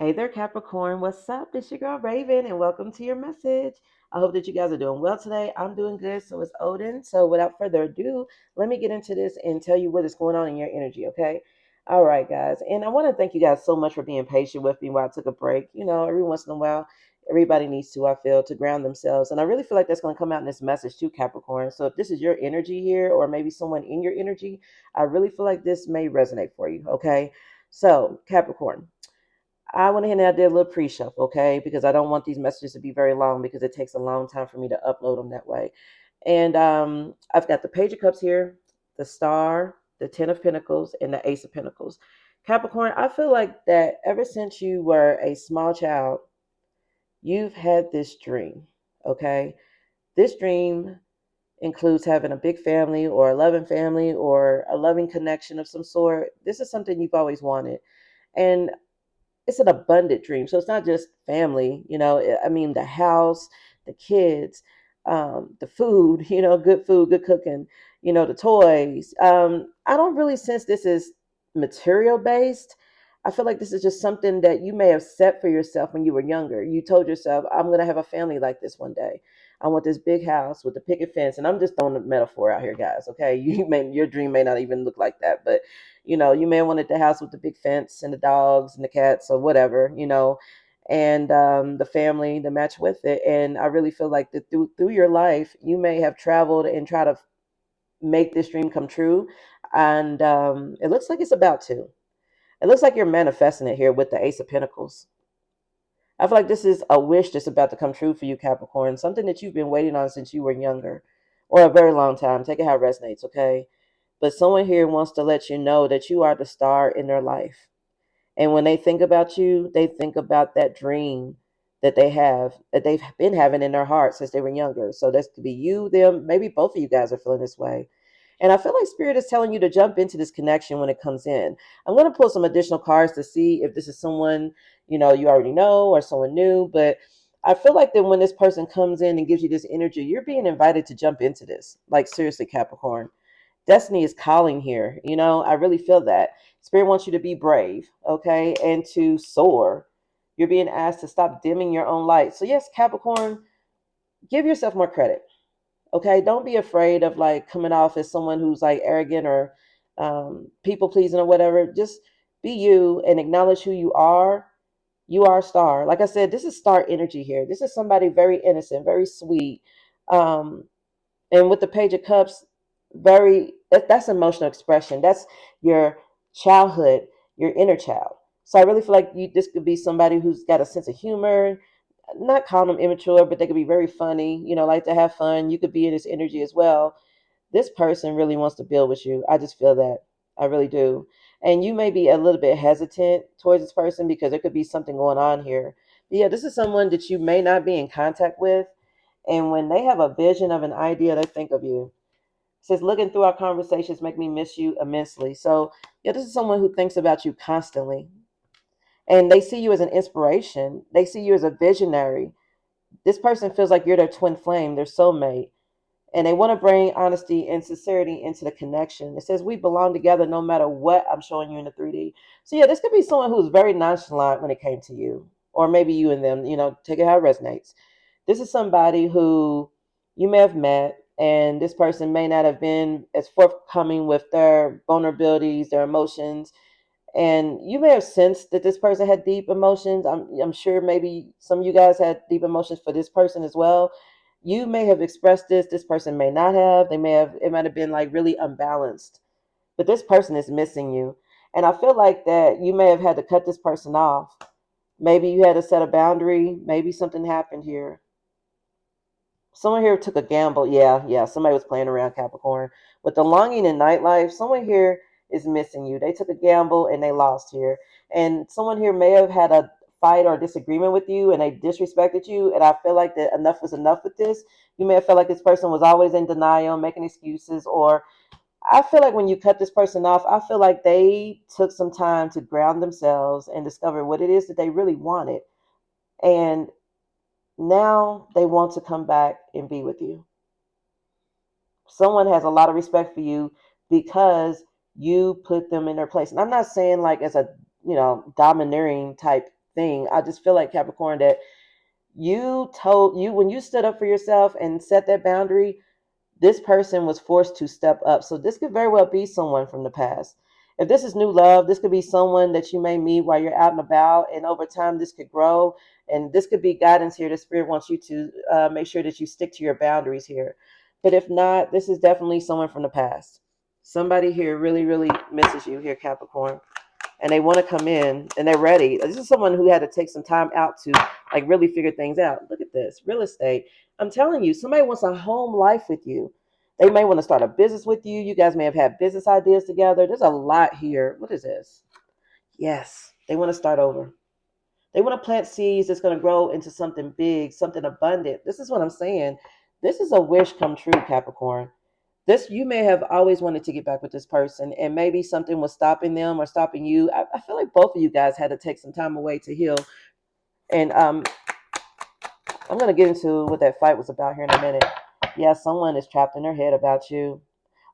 Hey there, Capricorn. What's up? This your girl Raven, and welcome to your message. I hope that you guys are doing well today. I'm doing good, so is Odin. So, without further ado, let me get into this and tell you what is going on in your energy, okay? All right, guys. And I want to thank you guys so much for being patient with me while I took a break. Every once in a while, everybody needs to, I feel, to ground themselves. And I really feel like that's going to come out in this message too, Capricorn. So, if this is your energy here, or maybe someone in your energy, I really feel like this may resonate for you, okay? So, Capricorn. I went ahead and I did a little pre-shuffle, okay, because I don't want these messages to be very long because it takes a long time for me to upload them that way. And I've got the Page of Cups here, the Star, the Ten of Pentacles, and the Ace of Pentacles. Capricorn, I feel like that ever since you were a small child, you've had this dream, okay? This dream includes having a big family or a loving family or a loving connection of some sort. This is something you've always wanted. And it's an abundant dream. So it's not just family, I mean, the house, the kids, the food, good food, good cooking, the toys. I don't really sense this is material based. I feel like this is just something that you may have set for yourself when you were younger. You told yourself, I'm going to have a family like this one day. I want this big house with the picket fence. And I'm just throwing a metaphor out here, guys. Okay. Your dream may not even look like that, but you may have wanted the house with the big fence and the dogs and the cats or whatever, and the family to match with it. And I really feel like that through your life, you may have traveled and try to make this dream come true. And it looks like it's about to. It looks like you're manifesting it here with the Ace of Pentacles. I feel like this is a wish that's about to come true for you, Capricorn. Something that you've been waiting on since you were younger or a very long time. Take it how it resonates, okay? But someone here wants to let you know that you are the star in their life. And when they think about you, they think about that dream that they have, that they've been having in their heart since they were younger. So this could be you, them, maybe both of you guys are feeling this way. And I feel like Spirit is telling you to jump into this connection when it comes in. I'm going to pull some additional cards to see if this is someone, you already know or someone new. But I feel like that when this person comes in and gives you this energy, you're being invited to jump into this. Like, seriously, Capricorn. Destiny is calling here. I really feel that. Spirit wants you to be brave, okay, and to soar. You're being asked to stop dimming your own light. So, yes, Capricorn, give yourself more credit. Okay, don't be afraid of like coming off as someone who's like arrogant or people pleasing or whatever. Just be you and acknowledge who you are. You are a star. Like I said, this is star energy here. This is somebody very innocent, very sweet. Um, and with the Page of Cups, that's emotional expression. That's your childhood, your inner child. So I really feel like this could be somebody who's got a sense of humor, not calling them immature, but they could be very funny, like to have fun. You could be in this energy as well. This person really wants to build with you. I just feel that. I really do. And you may be a little bit hesitant towards this person because there could be something going on here. But yeah, this is someone that you may not be in contact with. And when they have a vision of an idea, they think of you. It says, looking through our conversations make me miss you immensely. So yeah, this is someone who thinks about you constantly. And they see you as an inspiration. They see you as a visionary. This person feels like you're their twin flame, their soulmate. And they want to bring honesty and sincerity into the connection. It says we belong together no matter what I'm showing you in the 3D. So yeah, this could be someone who's very nonchalant when it came to you. Or maybe you and them, take it how it resonates. This is somebody who you may have met, and this person may not have been as forthcoming with their vulnerabilities, their emotions, and you may have sensed that this person had deep emotions. I'm sure maybe some of you guys had deep emotions for this person as well. You may have expressed this person may not have. It might have been like really unbalanced. But this person is missing you. And I feel like that you may have had to cut this person off. Maybe you had to set a boundary. Maybe something happened here. Someone here took a gamble. Yeah. Somebody was playing around, Capricorn. With the longing in nightlife, someone here is missing you. They took a gamble and they lost here. And someone here may have had a fight or disagreement with you and they disrespected you. And I feel like that enough was enough with this. You may have felt like this person was always in denial, making excuses, or I feel like when you cut this person off, I feel like they took some time to ground themselves and discover what it is that they really wanted. And now they want to come back and be with you. Someone has a lot of respect for you because you put them in their place. And I'm not saying like as a, domineering type thing. I just feel like Capricorn that you told you when you stood up for yourself and set that boundary, this person was forced to step up. So this could very well be someone from the past. If this is new love, this could be someone that you may meet while you're out and about, and over time this could grow. And this could be guidance here. The spirit wants you to make sure that you stick to your boundaries here. But if not, this is definitely someone from the past. Somebody here really, really misses you here, Capricorn, and they want to come in and they're ready. This is someone who had to take some time out to like really figure things out. Look at this real estate. I'm telling you, somebody wants a home life with you. They may want to start a business with you. You guys may have had business ideas together. There's a lot here. What is this? Yes, they want to start over. They want to plant seeds that's going to grow into something big, something abundant. This is what I'm saying. This is a wish come true, Capricorn. This you may have always wanted to get back with this person, and maybe something was stopping them or stopping you. I feel like both of you guys had to take some time away to heal. And I'm going to get into what that fight was about here in a minute. Yeah, someone is trapped in their head about you,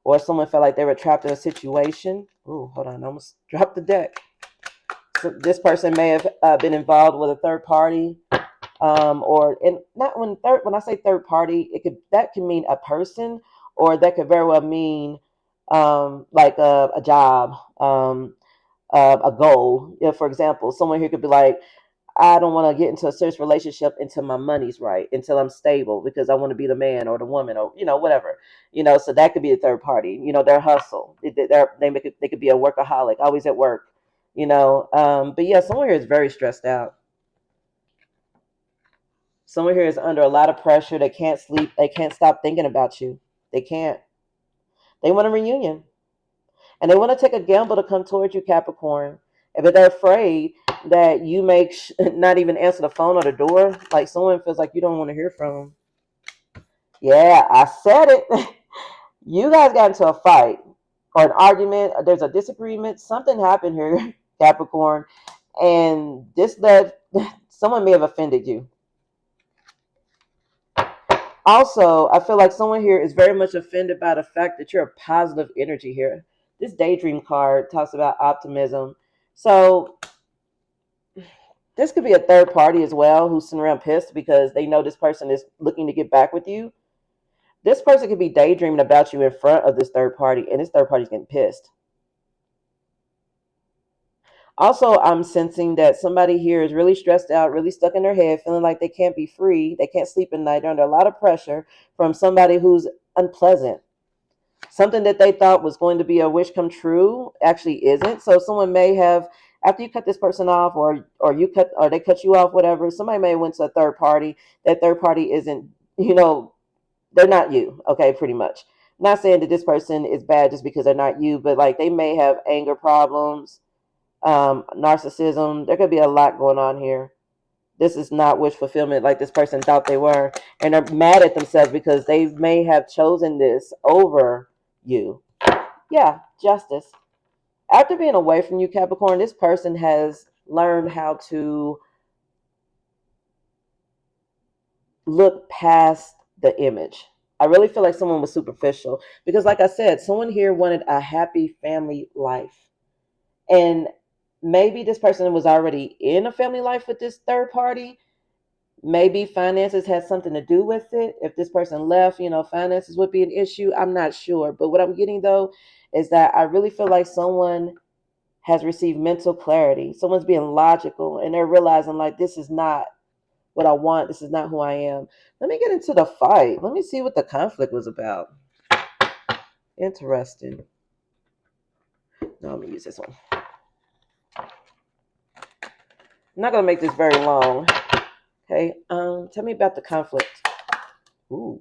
or someone felt like they were trapped in a situation. Ooh, hold on, I almost dropped the deck. So this person may have been involved with a third party, or and not when I say third party, it could that can mean a person, or that could very well mean like a job, a goal. You know, for example, someone here could be like, I don't want to get into a serious relationship until my money's right, until I'm stable, because I want to be the man or the woman or whatever. So that could be a third party. Their hustle. They could be a workaholic, always at work. But yeah, someone here is very stressed out. Someone here is under a lot of pressure. They can't sleep. They can't stop thinking about you. They can't. They want a reunion. And they want to take a gamble to come towards you, Capricorn. But they're afraid that you may not even answer the phone or the door. Like someone feels like you don't want to hear from them. Yeah, I said it. You guys got into a fight or an argument. Or there's a disagreement. Something happened here, Capricorn. And this led, someone may have offended you. Also, I feel like someone here is very much offended by the fact that you're a positive energy here. This daydream card talks about optimism. So this could be a third party as well who's sitting around pissed because they know this person is looking to get back with you. This person could be daydreaming about you in front of this third party, and this third party's getting pissed. Also, I'm sensing that somebody here is really stressed out, really stuck in their head, feeling like they can't be free. They can't sleep at night. They're under a lot of pressure from somebody who's unpleasant. Something that they thought was going to be a wish come true actually isn't. So someone may have, after you cut this person off, or they cut you off, whatever, somebody may have went to a third party. That third party isn't, they're not you. Okay, pretty much. Not saying that this person is bad just because they're not you, but like they may have anger problems, narcissism. There could be a lot going on here. This is not wish fulfillment like this person thought they were, and they're mad at themselves because they may have chosen this over you. Yeah, justice. After being away from you, Capricorn, this person has learned how to look past the image. I really feel like someone was superficial because, like I said, someone here wanted a happy family life. And maybe this person was already in a family life with this third party. Maybe finances had something to do with it. If this person left, finances would be an issue. I'm not sure. But what I'm getting though is that I really feel like someone has received mental clarity. Someone's being logical and they're realizing like this is not what I want. This is not who I am. Let me get into the fight. Let me see what the conflict was about. Interesting. No, I'm gonna use this one. I'm not gonna make this very long. Okay. Tell me about the conflict. Ooh.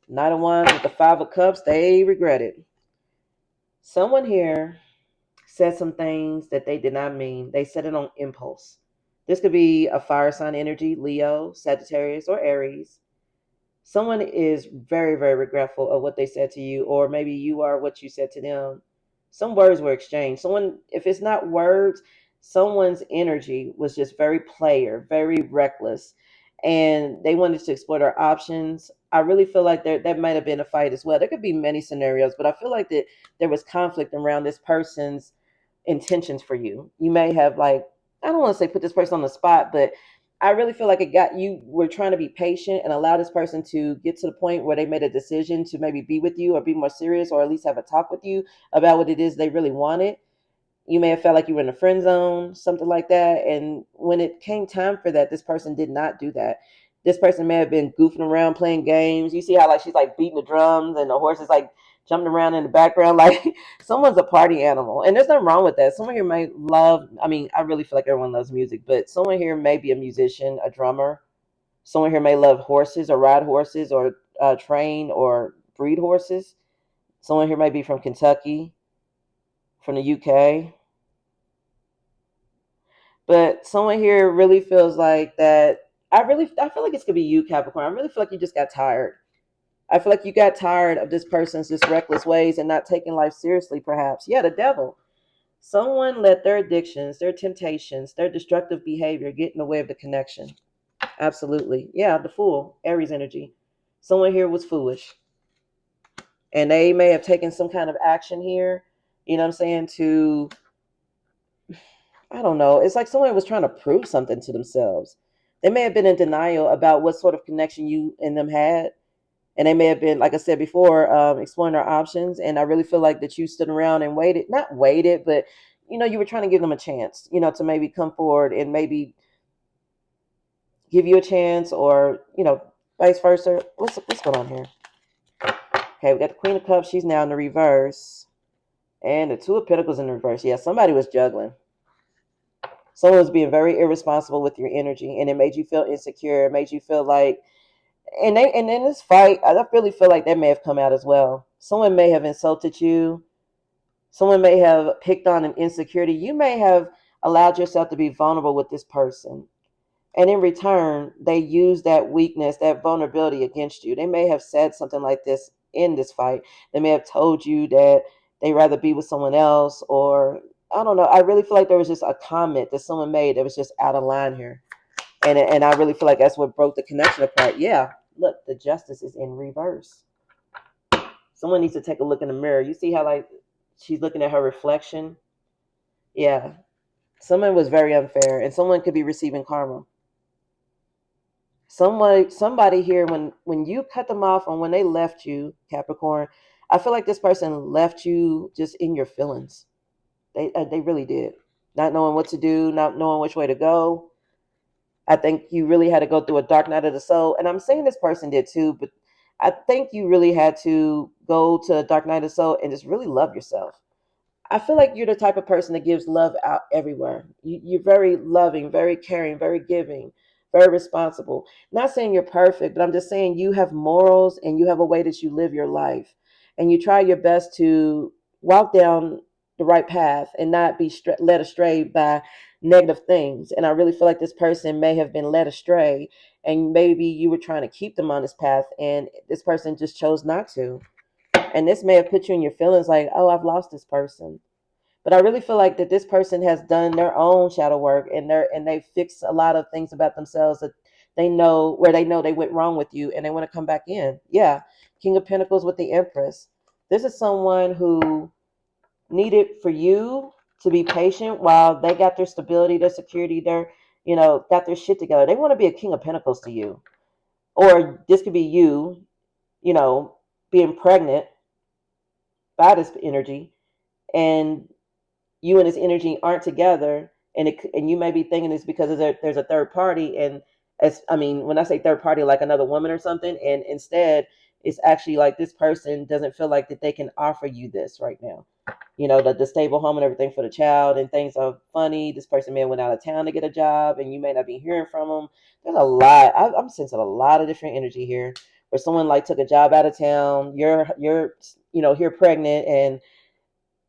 Knight of Wands with the Five of Cups. They regret it. Someone here said some things that they did not mean. They said it on impulse. This could be a fire sign energy, Leo, Sagittarius, or Aries. Someone is very, very regretful of what they said to you, or maybe you are what you said to them. Some words were exchanged. Someone, if it's not words, someone's energy was just very player, very reckless, and they wanted to explore their options. I really feel like that might have been a fight as well. There could be many scenarios, but I feel like that there was conflict around this person's intentions for you. You may have like I don't want to say put this person on the spot, but I really feel like it got you were trying to be patient and allow this person to get to the point where they made a decision to maybe be with you or be more serious or at least have a talk with you about what it is they really wanted. You may have felt like you were in a friend zone, something like that. And when it came time for that, this person did not do that. This person may have been goofing around playing games. You see how like she's like beating the drums and the horse is like jumping around in the background. Like someone's a party animal. And there's nothing wrong with that. Someone here may love, I mean, I really feel like everyone loves music, but someone here may be a musician, a drummer. Someone here may love horses or ride horses or train or breed horses. Someone here may be from Kentucky, from the UK. But someone here really feels like that. I feel like it's gonna be you, Capricorn. I really feel like you just got tired. I feel like you got tired of this person's just reckless ways and not taking life seriously, perhaps. Yeah, the devil. Someone let their addictions, their temptations, their destructive behavior get in the way of the connection. Absolutely. Yeah, the fool, Aries energy. Someone here was foolish. And they may have taken some kind of action here, you know what I'm saying, to I don't know. It's like someone was trying to prove something to themselves. They may have been in denial about what sort of connection you and them had. And they may have been, like I said before, exploring their options. And I really feel like that you stood around and waited, not waited, but, you were trying to give them a chance, to maybe come forward and maybe give you a chance or, vice versa. What's going on here? Okay, we got the Queen of Cups. She's now in the reverse. And the Two of Pentacles in the reverse. Yeah, somebody was juggling. Someone was being very irresponsible with your energy, and it made you feel insecure. It made you feel like, and in this fight, I really feel like that may have come out as well. Someone may have insulted you. Someone may have picked on an insecurity. You may have allowed yourself to be vulnerable with this person. And in return, they use that weakness, that vulnerability against you. They may have said something like this in this fight. They may have told you that they rather be with someone else, or I don't know. I really feel like there was just a comment that someone made that was just out of line here. And I really feel like that's what broke the connection apart. Yeah, look, the justice is in reverse. Someone needs to take a look in the mirror. You see how like she's looking at her reflection? Yeah. Someone was very unfair and someone could be receiving karma. Somebody here, when you cut them off and when they left you, Capricorn, I feel like this person left you just in your feelings. They really did, not knowing what to do, not knowing which way to go. I think you really had to go through a dark night of the soul, and I'm saying this person did too, but I think you really had to go to a dark night of the soul and just really love yourself. I feel like you're the type of person that gives love out everywhere. You're very loving, very caring, very giving, very responsible. Not saying you're perfect, but I'm just saying you have morals and you have a way that you live your life. And you try your best to walk down the right path and not be led astray by negative things. And I really feel like this person may have been led astray and maybe you were trying to keep them on this path and this person just chose not to. And this may have put you in your feelings like, oh, I've lost this person. But I really feel like that this person has done their own shadow work and they fixed a lot of things about themselves that they know they went wrong with you and they want to come back in. Yeah. King of Pentacles with the Empress. This is someone who needed for you to be patient while they got their stability, their security, got their shit together. They want to be a King of Pentacles to you. Or this could be you, you know, being pregnant by this energy and you and his energy aren't together and you may be thinking it's because there's a third party and as I mean when I say third party like another woman or something and instead it's actually like this person doesn't feel like that they can offer you this right now, the stable home and everything for the child and things are funny. This person may have went out of town to get a job and you may not be hearing from them. There's a lot. I'm sensing a lot of different energy here where someone like took a job out of town. You're here pregnant and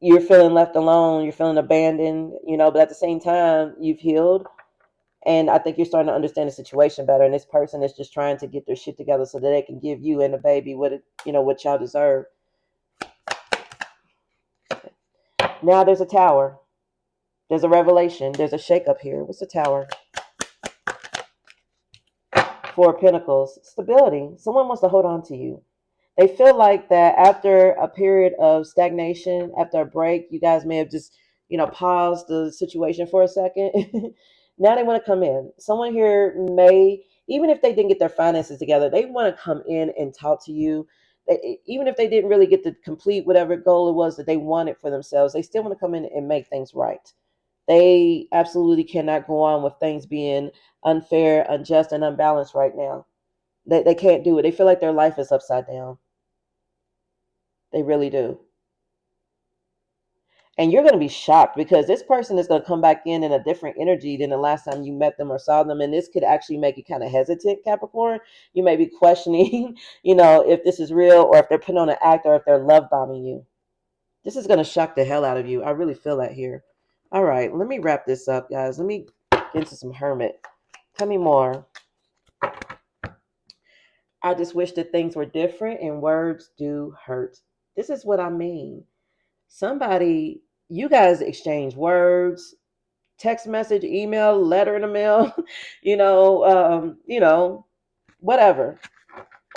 you're feeling left alone, you're feeling abandoned, but at the same time, you've healed. And I think you're starting to understand the situation better. And this person is just trying to get their shit together so that they can give you and the baby what y'all deserve. Now there's a tower. There's a revelation. There's a shakeup here. What's the tower? Four of Pentacles. Stability. Someone wants to hold on to you. They feel like that after a period of stagnation, after a break, you guys may have just pause the situation for a second. Now they want to come in. Someone here may, even if they didn't get their finances together, they want to come in and talk to you. Even if they didn't really get to complete whatever goal it was that they wanted for themselves, they still want to come in and make things right. They absolutely cannot go on with things being unfair, unjust, and unbalanced right now. They can't do it. They feel like their life is upside down. They really do. And you're going to be shocked because this person is going to come back in a different energy than the last time you met them or saw them. And this could actually make you kind of hesitant, Capricorn. You may be questioning, if this is real or if they're putting on an act or if they're love bombing you. This is going to shock the hell out of you. I really feel that here. All right, let me wrap this up, guys. Let me get into some hermit. Tell me more. I just wish that things were different and words do hurt. This is what I mean. Somebody, you guys exchange words, text message, email, letter in the mail, whatever.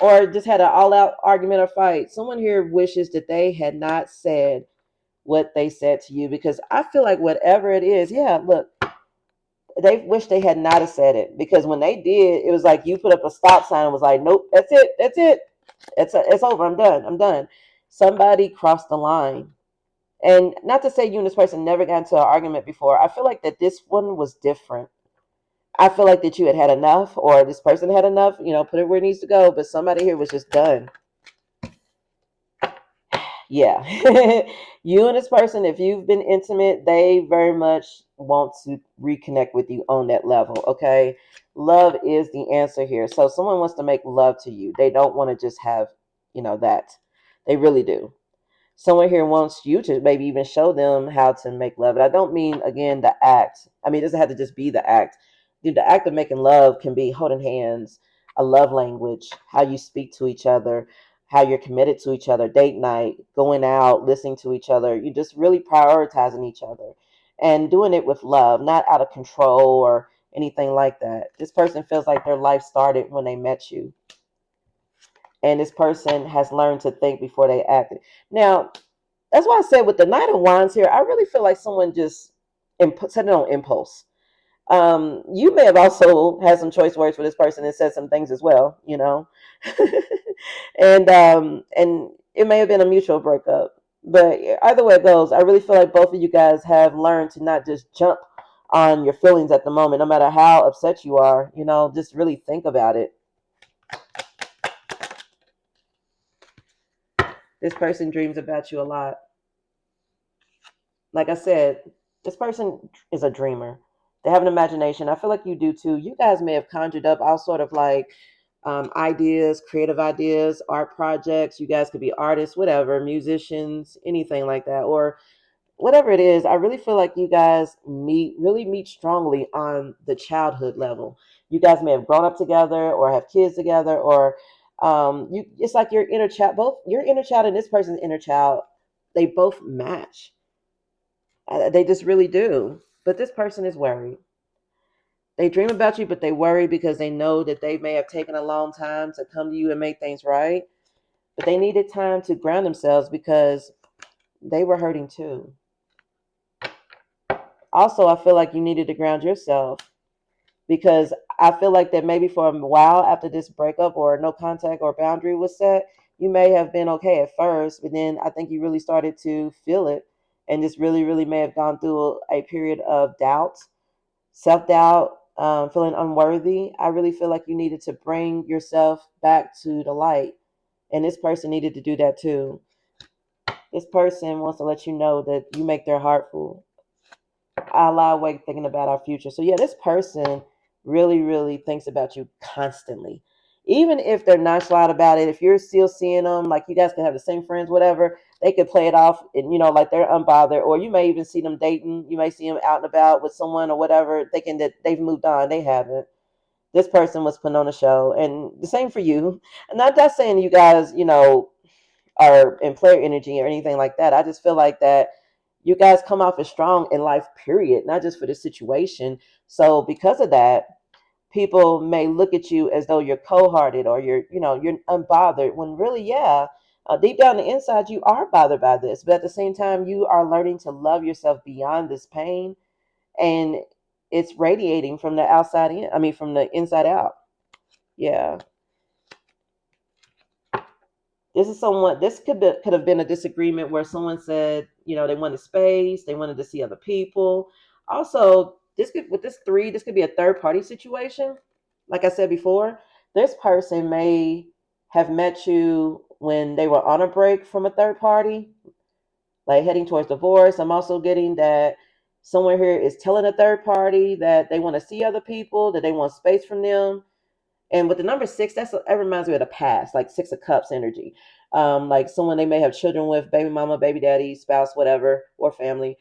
Or just had an all out argument or fight. Someone here wishes that they had not said what they said to you because I feel like whatever it is, yeah, look, they wish they had not have said it because when they did, it was like you put up a stop sign and was like, nope, that's it, it's over, I'm done. Somebody crossed the line, and not to say you and this person never got into an argument before. I feel like that this one was different. I feel like that you had enough, or this person had enough. Put it where it needs to go. But somebody here was just done. Yeah. You and this person, if you've been intimate, they very much want to reconnect with you on that level. Okay. Love is the answer here. So someone wants to make love to you. They don't want to just have, that. They really do. Someone here wants you to maybe even show them how to make love. And I don't mean, again, the act. I mean, it doesn't have to just be the act. Dude, the act of making love can be holding hands, a love language, how you speak to each other, how you're committed to each other, date night, going out, listening to each other. You're just really prioritizing each other and doing it with love, not out of control or anything like that. This person feels like their life started when they met you. And this person has learned to think before they act. Now, that's why I said with the Knight of Wands here, I really feel like someone just set it on impulse. You may have also had some choice words for this person and said some things as well, and it may have been a mutual breakup. But either way it goes, I really feel like both of you guys have learned to not just jump on your feelings at the moment, no matter how upset you are. Just really think about it. This person dreams about you a lot. Like I said, this person is a dreamer. They have an imagination. I feel like you do too. You guys may have conjured up all sort of like ideas, creative ideas, art projects. You guys could be artists, whatever, musicians, anything like that, or whatever it is. I really feel like you guys really meet strongly on the childhood level. You guys may have grown up together or have kids together, or it's like your inner child, both your inner child and this person's inner child, they both match. They just really do. But this person is worried. They dream about you, but they worry because they know that they may have taken a long time to come to you and make things right. But they needed time to ground themselves because they were hurting too. Also, I feel like you needed to ground yourself because I feel like that maybe for a while after this breakup or no contact or boundary was set, you may have been okay at first, but then I think you really started to feel it and just really, really may have gone through a period of doubt, self doubt, feeling unworthy. I really feel like you needed to bring yourself back to the light, and this person needed to do that too. This person wants to let you know that you make their heart full. I lie awake thinking about our future. So yeah, this person really, really thinks about you constantly. Even if they're nonchalant about it, if you're still seeing them, like you guys can have the same friends, whatever, they could play it off and like they're unbothered. Or you may even see them dating. You may see them out and about with someone or whatever, thinking that they've moved on. They haven't. This person was putting on a show. And the same for you. And I'm not saying you guys, are in player energy or anything like that. I just feel like that you guys come off as strong in life, period, not just for this situation. So because of that, people may look at you as though you're cold-hearted or you're unbothered when really, yeah, Deep down the inside, you are bothered by this, but at the same time, you are learning to love yourself beyond this pain, and it's radiating from the outside in. I mean, from the inside out. Yeah. This is someone. This could have been a disagreement where someone said, they wanted space, they wanted to see other people. Also, this could with this three, this could be a third party situation. Like I said before, this person may have met you when they were on a break from a third party, like heading towards divorce. I'm also getting that someone here is telling a third party that they want to see other people, that they want space from them. And with the number six, that reminds me of the past, like Six of Cups energy. Like someone they may have children with, baby mama, baby daddy, spouse, whatever, or family.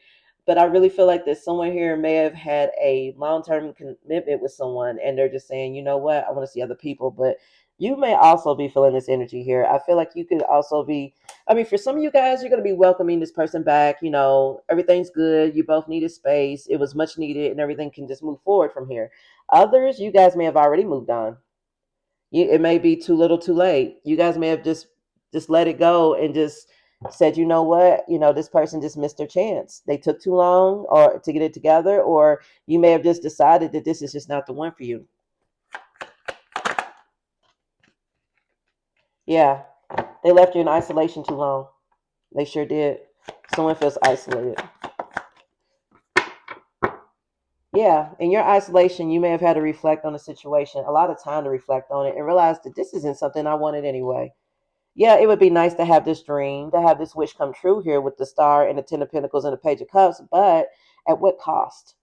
But I really feel like that someone here may have had a long term commitment with someone, and they're just saying, you know what, I want to see other people. But you may also be feeling this energy here. I feel like you could also be, I mean, for some of you guys, you're going to be welcoming this person back. Everything's good. You both needed space. It was much needed, and everything can just move forward from here. Others, you guys may have already moved on. It may be too little too late. You guys may have just let it go and just said, you know what, this person just missed their chance. They took too long or to get it together, or you may have just decided that this is just not the one for you. Yeah, they left you in isolation too long. They sure did. Someone feels isolated. Yeah, in your isolation, you may have had to reflect on the situation, a lot of time to reflect on it, and realize that this isn't something I wanted anyway. Yeah, it would be nice to have this dream, to have this wish come true here with the star and the Ten of Pentacles and the Page of Cups, but at what cost?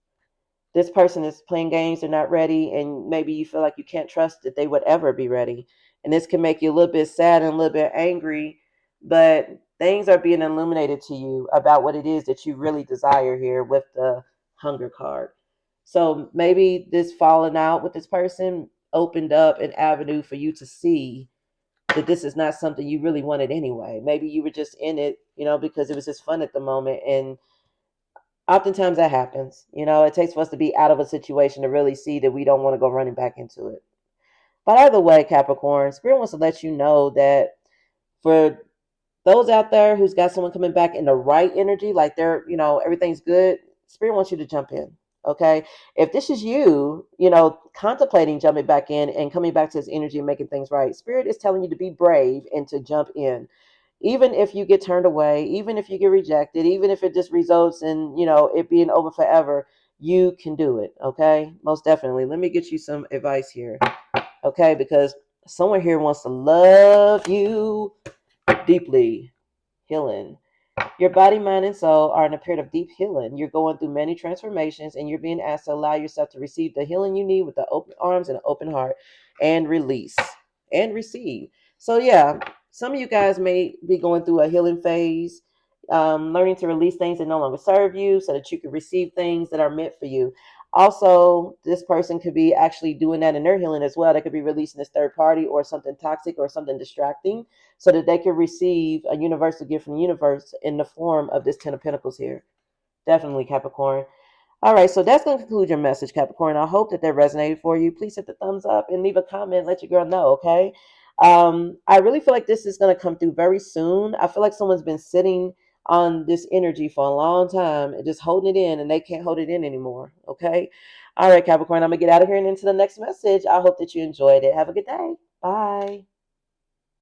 This person is playing games, they're not ready, and maybe you feel like you can't trust that they would ever be ready. And this can make you a little bit sad and a little bit angry, but things are being illuminated to you about what it is that you really desire here with the Hunger card. So maybe this falling out with this person opened up an avenue for you to see that this is not something you really wanted anyway. Maybe you were just in it, because it was just fun at the moment. And oftentimes that happens. It takes for us to be out of a situation to really see that we don't want to go running back into it. But either way, Capricorn, Spirit wants to let you know that for those out there who's got someone coming back in the right energy, like they're, everything's good, Spirit wants you to jump in. Okay. If this is you, contemplating jumping back in and coming back to this energy and making things right, Spirit is telling you to be brave and to jump in. Even if you get turned away, even if you get rejected, even if it just results in, it being over forever, you can do it. Okay. Most definitely. Let me get you some advice here. Okay. Because someone here wants to love you deeply. Healing. Your body, mind, and soul are in a period of deep healing. You're going through many transformations, and you're being asked to allow yourself to receive the healing you need with the open arms and an open heart, and release and receive. So, yeah, some of you guys may be going through a healing phase, learning to release things that no longer serve you so that you can receive things that are meant for you. Also, this person could be actually doing that in their healing as well. They could be releasing this third party or something toxic or something distracting so that they can receive a universal gift from the universe in the form of this Ten of Pentacles here. Definitely, Capricorn. All right, so that's going to conclude your message, Capricorn. I hope that resonated for you. Please hit the thumbs up and leave a comment. Let your girl know, okay? I really feel like this is going to come through very soon. I feel like someone's been sitting on this energy for a long time and just holding it in, and they can't hold it in anymore, okay? All right, Capricorn, I'm going to get out of here and into the next message. I hope that you enjoyed it. Have a good day. Bye.